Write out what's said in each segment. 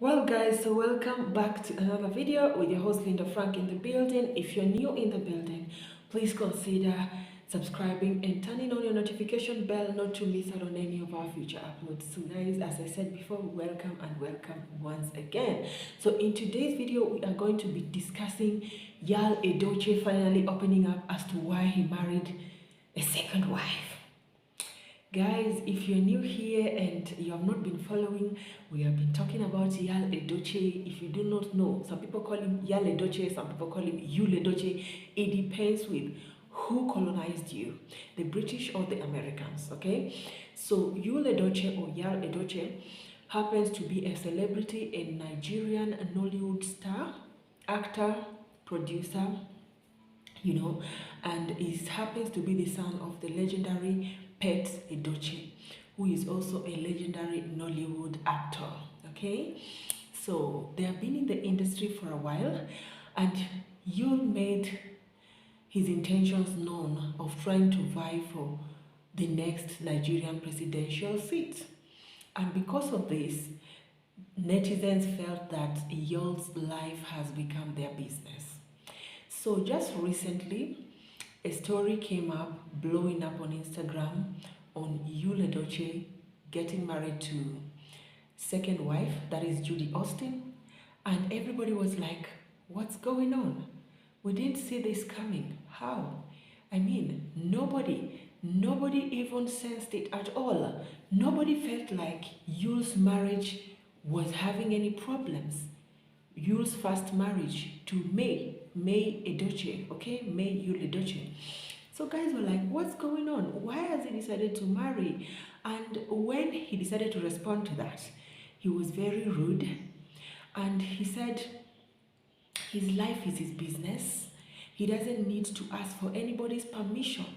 Well guys, so welcome back to another video with your host Linda Frank in the building. If you're new in the building, please consider subscribing and turning on your notification bell not to miss out on any of our future uploads. So guys, as I said before, welcome and welcome once again. So in today's video, we are going to be discussing Yul Edochie finally opening up as to why he married a second wife. Guys, if you're new here and you have not been following, we have been talking about Yul Edochie. If you do not know, some people call him Yul Edochie, some people call him Yul Edochie. It depends with who colonized you, the British or the Americans, okay? So Yul Edochie or Yul Edochie happens to be a celebrity, a Nigerian Nollywood star, actor, producer, and he happens to be the son of the legendary Pet Edochie, who is also a legendary Nollywood actor. Okay, so they have been in the industry for a while, and Yul made his intentions known of trying to vie for the next Nigerian presidential seat. And because of this, netizens felt that Yul's life has become their business. So just recently, a story came up, blowing up on Instagram, on Yul Edochie getting married to second wife, that is Judy Austin, and everybody was like, what's going on? We didn't see this coming. How? I mean, nobody even sensed it at all. Nobody felt like Yul's marriage was having any problems. Yul's first marriage to May Edochie, okay? May Yul Edochie. So guys were like, what's going on? Why has he decided to marry? And when he decided to respond to that, he was very rude. And he said his life is his business. He doesn't need to ask for anybody's permission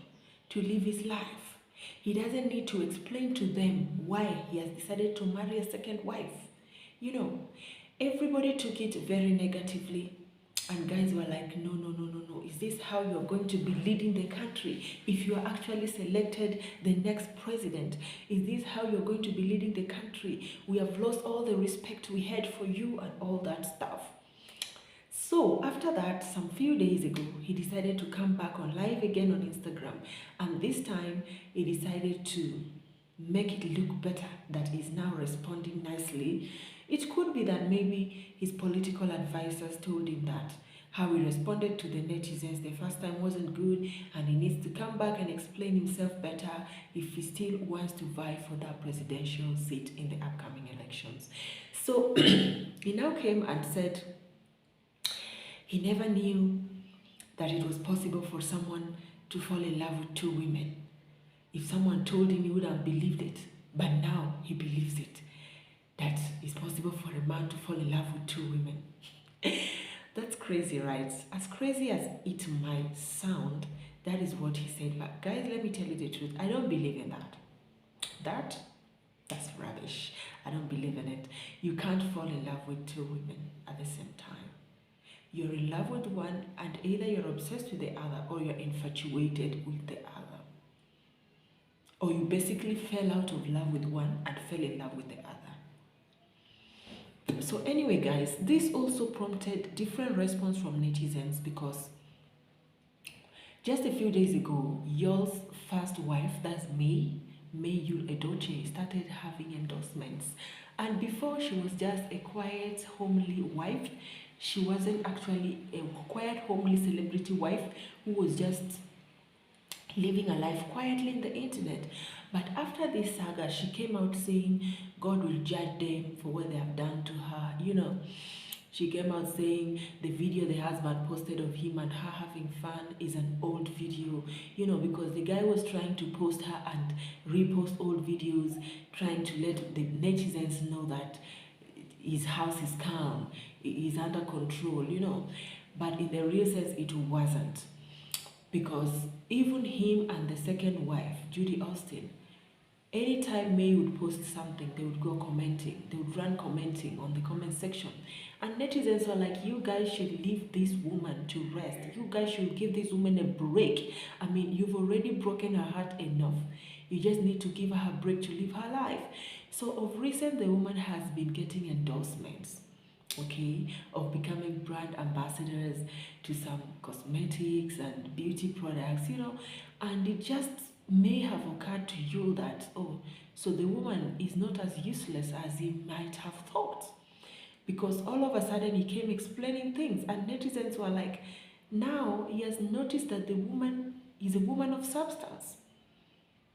to live his life. He doesn't need to explain to them why he has decided to marry a second wife. Everybody took it very negatively, and guys were like, no. Is this how you're going to be leading the country if you are actually selected the next president? Is this how you're going to be leading the country? We have lost all the respect we had for you and all that stuff. So after that, some few days ago, he decided to come back on live again on Instagram, and this time he decided to make it look better, that he's now responding nicely. It could be that maybe his political advisors told him that how he responded to the netizens the first time wasn't good, and he needs to come back and explain himself better if he still wants to vie for that presidential seat in the upcoming elections. So he now came and said he never knew that it was possible for someone to fall in love with two women. If someone told him, he would have believed it, but now he believes it, that it's possible for a man to fall in love with two women. That's crazy, right? As crazy as it might sound, that is what he said. But guys, let me tell you the truth. I don't believe in that. That's rubbish. I don't believe in it. You can't fall in love with two women at the same time. You're in love with one, and either you're obsessed with the other or you're infatuated with the other. Or you basically fell out of love with one and fell in love with the other. So anyway, guys, this also prompted different response from netizens, because just a few days ago, Yul's first wife, that's May Yul Edochie, started having endorsements. And before, she was just a quiet, homely wife. She wasn't actually a quiet, homely celebrity wife who was just living a life quietly in the internet. But after this saga, she came out saying God will judge them for what they have done to her. She came out saying the video the husband posted of him and her having fun is an old video, because the guy was trying to post her and repost old videos, trying to let the netizens know that his house is calm, he's under control, But in the real sense, it wasn't. Because even him and the second wife, Judy Austin, anytime May would post something, they would go commenting. They would run commenting on the comment section. And netizens are like, you guys should leave this woman to rest. You guys should give this woman a break. I mean, you've already broken her heart enough. You just need to give her a break to live her life. So of recent, the woman has been getting endorsements, okay, of becoming brand ambassadors to some cosmetics and beauty products, and it just may have occurred to you that, oh, so the woman is not as useless as he might have thought, because all of a sudden he came explaining things, and netizens were like, now he has noticed that the woman is a woman of substance.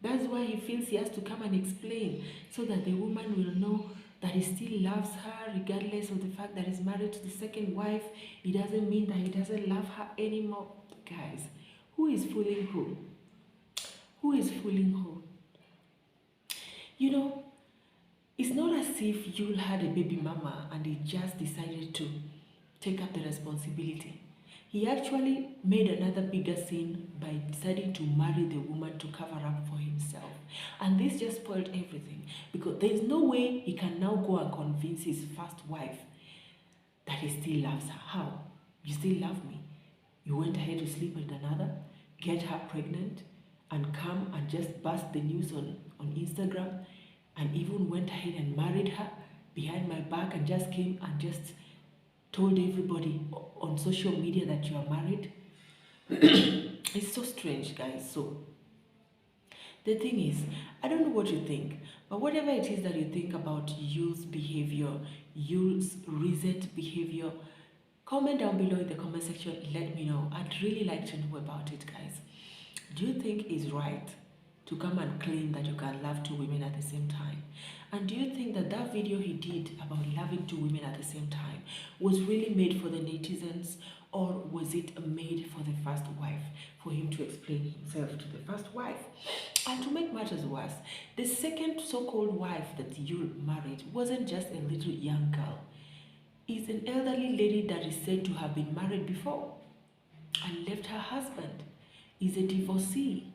That's why he feels he has to come and explain, so that the woman will know that he still loves her regardless of the fact that he's married to the second wife. It doesn't mean that he doesn't love her anymore. Guys, who is fooling who? Who is fooling who? It's not as if Yul had a baby mama and he just decided to take up the responsibility. He actually made another bigger sin by deciding to marry the woman to cover up for himself. And this just spoiled everything, because there is no way he can now go and convince his first wife that he still loves her. How? You still love me? You went ahead to sleep with another, get her pregnant, and come and just burst the news on Instagram, and even went ahead and married her behind my back, and just came and just told everybody on social media that you are married. It's so strange, guys. So the thing is, I don't know what you think, but whatever it is that you think about Yul's behavior, Yul's recent behavior, comment down below in the comment section. Let me know. I'd really like to know about it, guys. Do you think it's right to come and claim that you can love two women at the same time? And do you think that that video he did about loving two women at the same time was really made for the netizens, or was it made for the first wife, for him to explain himself to the first wife? And to make matters worse, the second so-called wife that Yul married wasn't just a little young girl. It's an elderly lady that is said to have been married before and left her husband. Is a divorcee.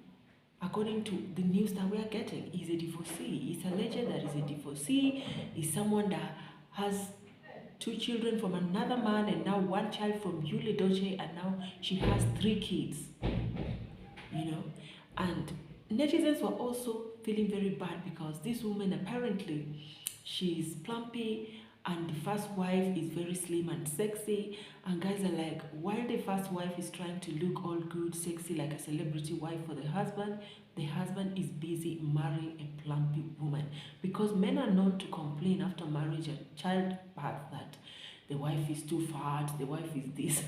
According to the news that we are getting, he's a divorcee. It's alleged that he's a divorcee. He's someone that has 2 children from another man, and now 1 child from Yul Edochie, and now she has 3 kids. And netizens were also feeling very bad, because this woman, apparently, she's plumpy, and the first wife is very slim and sexy, and guys are like, while the first wife is trying to look all good, sexy, like a celebrity wife for the husband is busy marrying a plumpy woman, because men are known to complain after marriage and childbirth that the wife is too fat, the wife is this.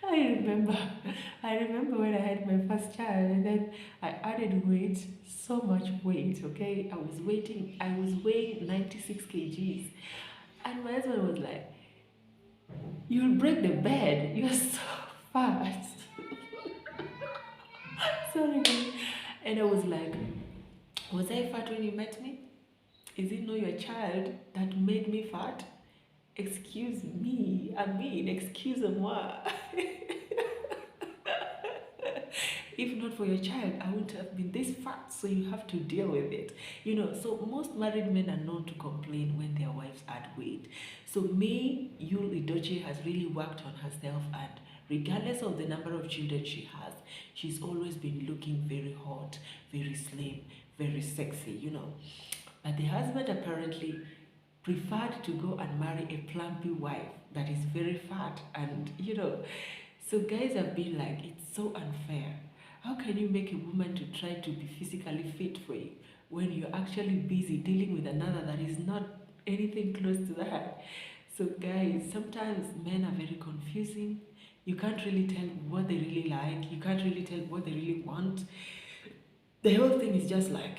I remember when I had my first child, and then I added weight, so much weight, okay? I was weighing 96 kgs. And my husband was like, you'll break the bed, you're so fat. Sorry, guys. And I was like, was I fat when you met me? Is it not your child that made me fat? Excuse me, excuse-moi. If not for your child, I wouldn't have been this fat, so you have to deal with it. So most married men are known to complain when their wives add weight. So Yul Edochie has really worked on herself, and regardless of the number of children she has, she's always been looking very hot, very slim, very sexy, But the husband apparently preferred to go and marry a plumpy wife that is very fat, and so guys have been like, it's so unfair. How can you make a woman to try to be physically fit for you when you're actually busy dealing with another that is not anything close to that? So guys, sometimes men are very confusing. You can't really tell what they really like. You can't really tell what they really want. The whole thing is just like,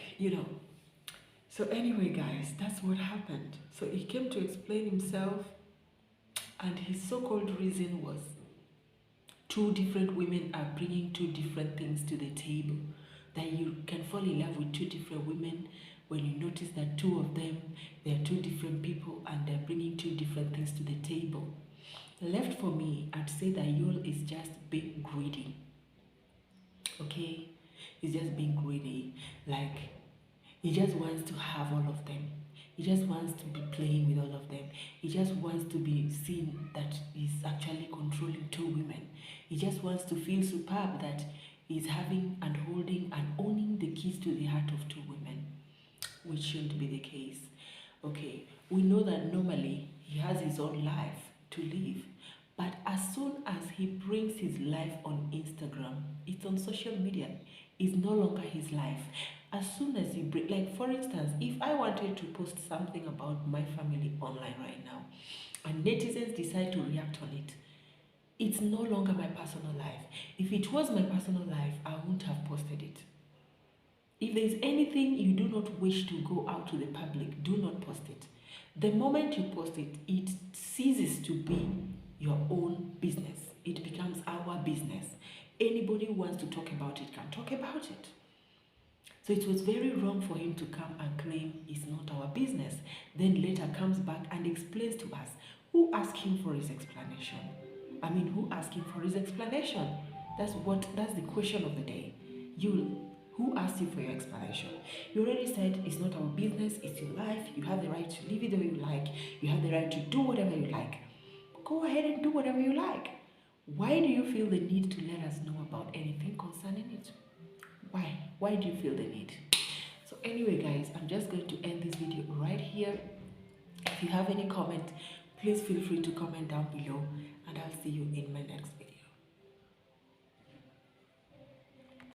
So anyway, guys, that's what happened. So he came to explain himself, and his so-called reason was 2 different women are bringing 2 different things to the table. That you can fall in love with 2 different women when you notice that 2 of them, they're 2 different people, and they're bringing 2 different things to the table. Left for me, I'd say that Yul is just being greedy. Okay? He's just being greedy. Like, he just wants to have all of them. He just wants to be playing with all of them. He just wants to be seen that he's actually controlling 2 women. He just wants to feel superb that is having and holding and owning the keys to the heart of two women, which shouldn't be the case. Okay, we know that normally he has his own life to live, but as soon as he brings his life on Instagram, it's on social media, it's no longer his life. As soon as he bring, like for instance, if I wanted to post something about my family online right now, and netizens decide to react on it, it's no longer my personal life. If it was my personal life, I wouldn't have posted it. If there is anything you do not wish to go out to the public, do not post it. The moment you post it, it ceases to be your own business. It becomes our business. Anybody who wants to talk about it can talk about it. So it was very wrong for him to come and claim it's not our business. Then later comes back and explains to us. Who asked him for his explanation? Who asked him for his explanation? That's the question of the day. Who asked you for your explanation? You already said it's not our business, it's your life. You have the right to live it the way you like. You have the right to do whatever you like. Go ahead and do whatever you like. Why do you feel the need to let us know about anything concerning it? Why? Why do you feel the need? So anyway, guys, I'm just going to end this video right here. If you have any comment, please feel free to comment down below, and I'll see you in my next video.